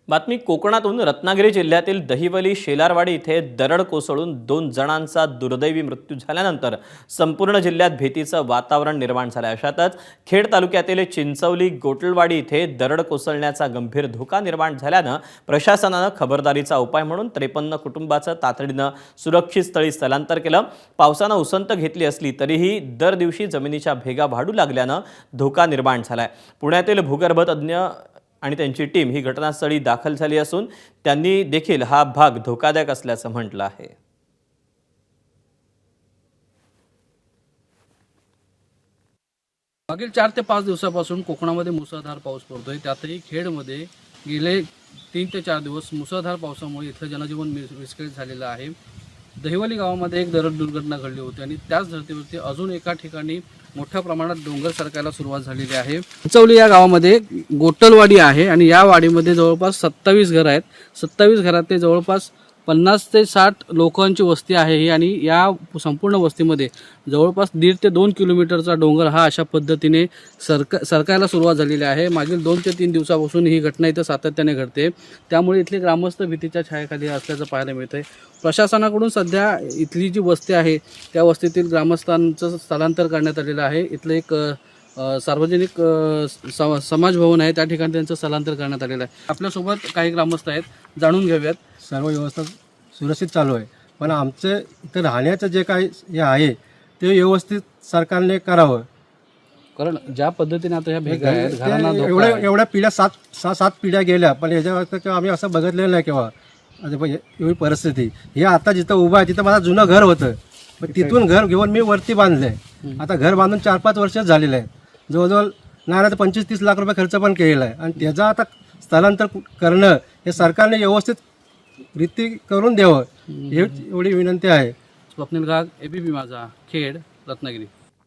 बातमी कोकणातून रत्नागिरी जिल्ह्यातील दहिवली शेलारवाडी इथे दरड कोसळून 2 जणांचा दुर्दैवी मृत्यू झाल्यानंतर संपूर्ण जिल्ह्यात भीतीचं वातावरण निर्माण झालं. अशातच खेड तालुक्यातील चिंचवली गोटलवाडी इथे दरड कोसळण्याचा गंभीर धोका निर्माण झाल्यानं प्रशासनानं खबरदारीचा उपाय म्हणून 53 कुटुंबांचं तातडीनं सुरक्षित स्थळी स्थलांतर केलं. पावसानं उसंत घेतली असली तरीही दर दिवशी जमिनीच्या भेगा वाढू लागल्यानं धोका निर्माण झालाय. पुण्यातील भूगर्भ तज्ञ आणि त्यांची टीम ही घटनास्थळी दाखल झाली असून त्यांनी देखील हा भाग धोकादायक असल्याचं म्हटलं आहे. मागील 4 ते 5 दिवसापासून कोकणामध्ये मुसळधार पाऊस पडतोय. त्यातही खेडमध्ये गेले 3 ते 4 दिवस मुसळधार पावसामुळे इथलं जनजीवन विस्कळीत झालेलं आहे. दहिवली गावामध्ये एक दरड दुर्घटना घडली होती आणि त्याच धर्तीवरती अजून एका ठिकाणी मोठ्या प्रमाणात डोंगर सरकायला सुरुवात झालेली आहे. चिंचवली या गावामध्ये गोटलवाडी आहे आणि या वाडीमध्ये जवळपास 27 घरं आहेत. 27 घरात जवळपास 50 ते 60 लोकांची वस्ती आहे ही आणि या संपूर्ण वस्तीमध्ये जवळपास 1.5 ते 2 किलोमीटरचा डोंगर हा अशा पद्धतीने सरकायला सुरुवात झालेली आहे. मागील 2 ते 3 दिवसापासून ही घटना इथं सातत्याने घडते. त्यामुळे इथले ग्रामस्थ भीतीच्या छायाखाली असल्याचं पाहायला मिळतंय. प्रशासनाकडून सध्या इथली जी वस्ती आहे त्या वस्तीतील ग्रामस्थांचं स्थलांतर करण्यात आलेलं आहे. इथलं एक सार्वजनिक समाज भवन आहे, त्या ठिकाणी त्यांचं स्थलांतर करण्यात आलेलं आहे. आपल्यासोबत काही ग्रामस्थ आहेत, जाणून घेऊयात. सर्व व्यवस्था सुरक्षित चालू आहे, पण आमचं इथं राहण्याचं जे काही हे आहे ते व्यवस्थित सरकारने करावं. कारण ज्या पद्धतीने आता ह्या भेगा आहेत घरांना धोका आहे. एवढ्या पिढ्या 7 पिढ्या गेल्या, पण याच्यावर आम्ही असं बघितलेलं नाही केव्हा. एवढी परिस्थिती हे आता जिथं उभं आहे तिथं माझं जुनं घर होतं, पण तिथून घर घेऊन मी वरती बांधलंय. आता घर बांधून 4-5 वर्षच झालेलं आहे. जवळजवळ नाही तर 25-30 लाख रुपये खर्च पण केलेला आहे आणि त्याचं आता स्थलांतर करणं हे सरकारने व्यवस्थित रीती करून द्यावं एवढी विनंती आहे. स्वप्नील घाग, ABP माझा, खेड, रत्नागिरी.